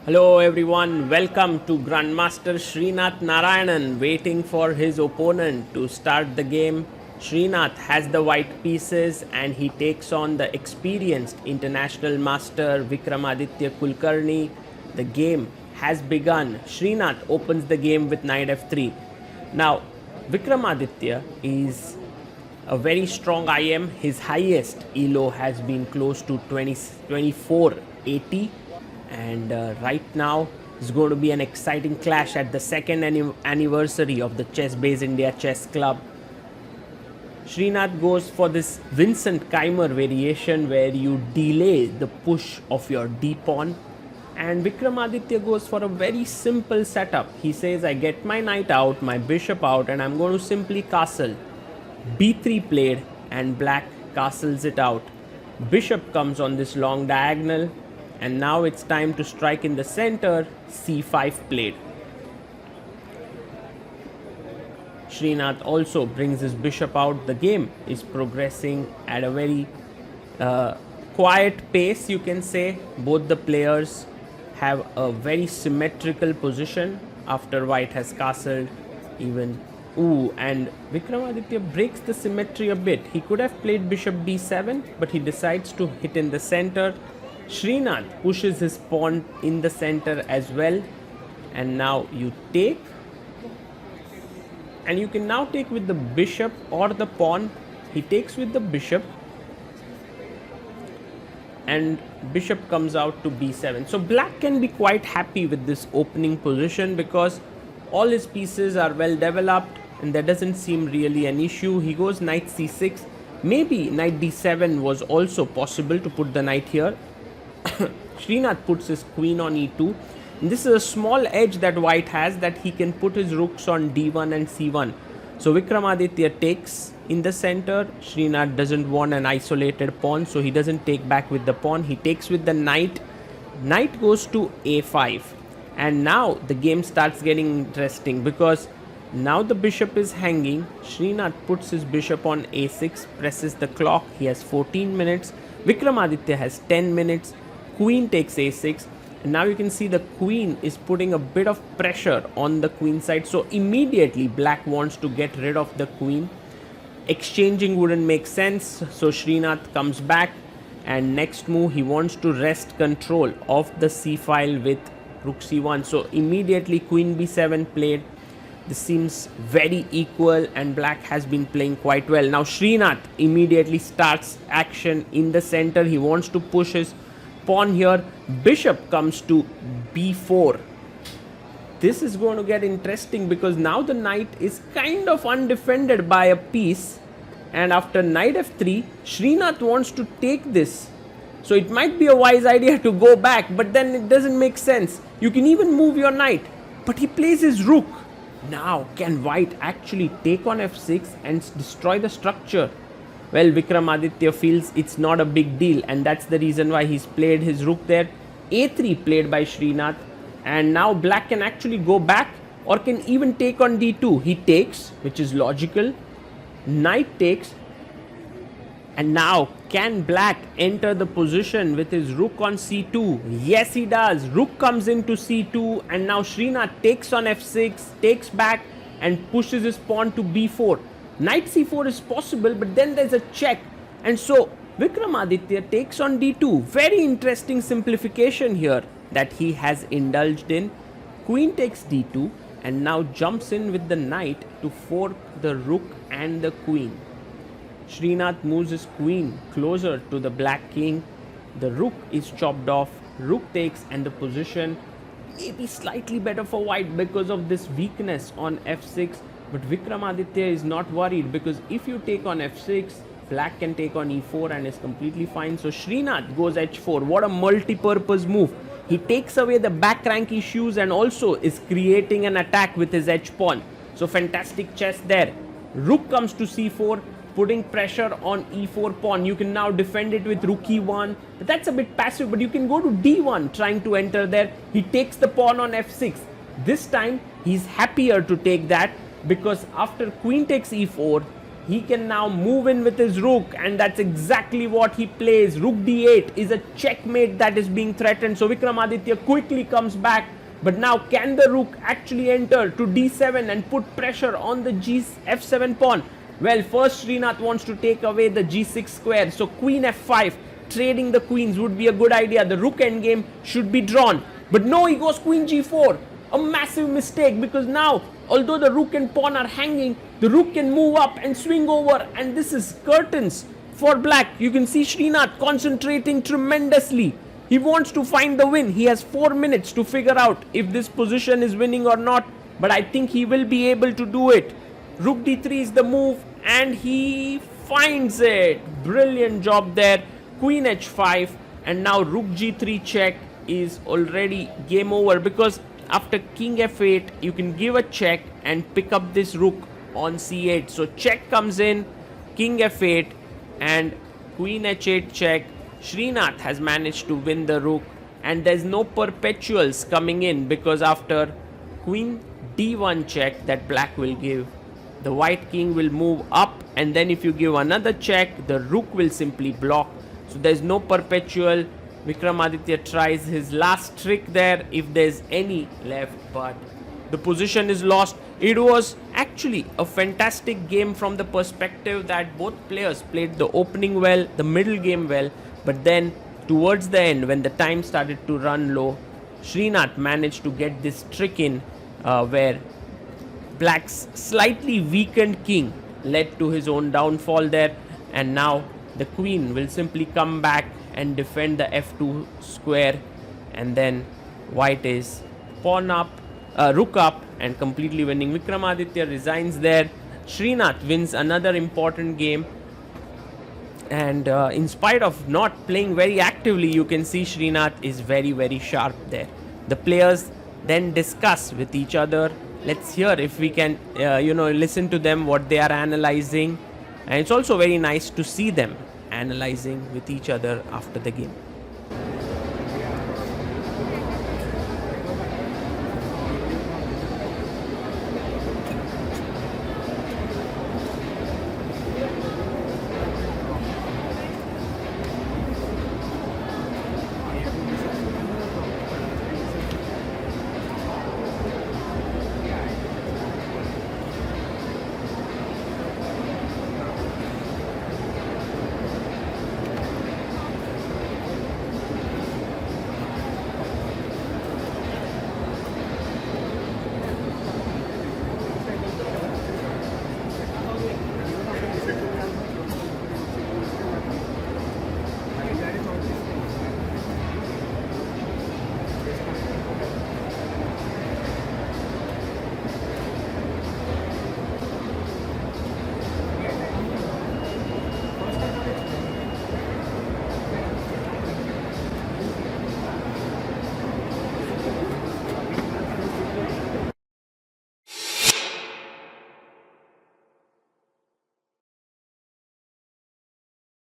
Hello everyone, welcome to Grandmaster Srinath Narayanan waiting for his opponent to start the game. Srinath has the white pieces and he takes on the experienced international master Vikramaditya Kulkarni. The game has begun. Srinath opens the game with knight f3. Now, Vikramaditya is a very strong IM. His highest ELO has been close to 2480, and right now is going to be an exciting clash at the second anniversary of the ChessBase India Chess Club. Srinath goes for this Vincent Keimer variation where you delay the push of your d pawn, and Vikramaditya goes for a very simple setup. He says, I get my knight out, my bishop out, and I'm going to simply castle. b3 played and black castles it out. Bishop comes on this long diagonal, and now it's time to strike in the center. c5 played. Srinath also brings his bishop out. The game is progressing at a very quiet pace, you can say. Both the players have a very symmetrical position after white has castled. And Vikramaditya breaks the symmetry a bit. He could have played bishop d7, but he decides to hit in the center. Srinath pushes his pawn in the center as well, and now you take, and you can now take with the bishop or the pawn. He takes with the bishop, and bishop comes out to b7. So black can be quite happy with this opening position because all his pieces are well developed and there doesn't seem really an issue. He goes knight c6. Maybe knight d7 was also possible to put the knight here. Srinath puts his queen on e2. And this is a small edge that white has, that he can put his rooks on d1 and c1. So Vikramaditya takes in the center. Srinath doesn't want an isolated pawn, so he doesn't take back with the pawn. He takes with the knight. Knight goes to a5. And now the game starts getting interesting because now the bishop is hanging. Srinath puts his bishop on a6, presses the clock. He has 14 minutes. Vikramaditya has 10 minutes. Queen takes a6. And now you can see the queen is putting a bit of pressure on the queen side. So immediately black wants to get rid of the queen. Exchanging wouldn't make sense. So Srinath comes back, and next move he wants to wrest control of the c file with rook c1. So immediately queen b7 played. This seems very equal and black has been playing quite well. Now Srinath immediately starts action in the center. He wants to push his pawn here. Bishop comes to b4. This is going to get interesting because now the knight is kind of undefended by a piece, and after knight f3 Srinath wants to take this. So it might be a wise idea to go back, but then it doesn't make sense. You can even move your knight, but he plays his rook. Now can white actually take on f6 and destroy the structure? Well, Vikramaditya feels it's not a big deal, and that's the reason why he's played his rook there. a3 played by Srinath, and now black can actually go back or can even take on d2. He takes, which is logical. Knight takes. And now can black enter the position with his rook on c2? Yes, he does. Rook comes into c2, and now Srinath takes on f6, takes back and pushes his pawn to b4. Knight c4 is possible, but then there's a check, and so Vikramaditya takes on d2. Very interesting simplification here that he has indulged in. Queen takes d2 and now jumps in with the knight to fork the rook and the queen. Srinath moves his queen closer to the black king. The rook is chopped off. Rook takes, and the position may be slightly better for white because of this weakness on f6. But Vikramaditya is not worried because if you take on f6, black can take on e4 and is completely fine. So Srinath goes h4. What a multi-purpose move. He takes away the back rank issues and also is creating an attack with his h-pawn. So fantastic chess there. Rook comes to c4, putting pressure on e4 pawn. You can now defend it with rook e1. But that's a bit passive, but you can go to d1 trying to enter there. He takes the pawn on f6. This time he's happier to take that because after queen takes e4, he can now move in with his rook, and that's exactly what he plays. Rook d8 is a checkmate that is being threatened. So Vikramaditya quickly comes back. But now can the rook actually enter to d7 and put pressure on the f7 pawn? Well, first Srinath wants to take away the g6 square. So queen f5, trading the queens would be a good idea. The rook endgame should be drawn. But no, he goes queen g4. A massive mistake, because now, although the rook and pawn are hanging, the rook can move up and swing over, and this is curtains for black. You can see Srinath concentrating tremendously. He wants to find the win. He has 4 minutes to figure out if this position is winning or not, but I think he will be able to do it. Rook d3 is the move, and he finds it. Brilliant job there. Queen h5, and now rook g3 check is already game over, because after king f8 you can give a check and pick up this rook on c8. So check comes in, king f8 and queen h8 check. Srinath has managed to win the rook, and there's no perpetuals coming in, because after queen d1 check that black will give, the white king will move up, and then if you give another check, the rook will simply block. So there's no perpetual. Vikramaditya tries his last trick there, if there's any left, but the position is lost. It was actually a fantastic game from the perspective that both players played the opening well, the middle game well, but then towards the end, when the time started to run low, Srinath managed to get this trick in where black's slightly weakened king led to his own downfall there, and now the queen will simply come back and defend the f2 square, and then white is pawn up, rook up, and completely winning. Vikramaditya resigns there. Srinath wins another important game, and in spite of not playing very actively, you can see Srinath is very, very sharp there. The players then discuss with each other. Let's hear if we can listen to them, what they are analyzing, and it's also very nice to see them analyzing with each other after the game.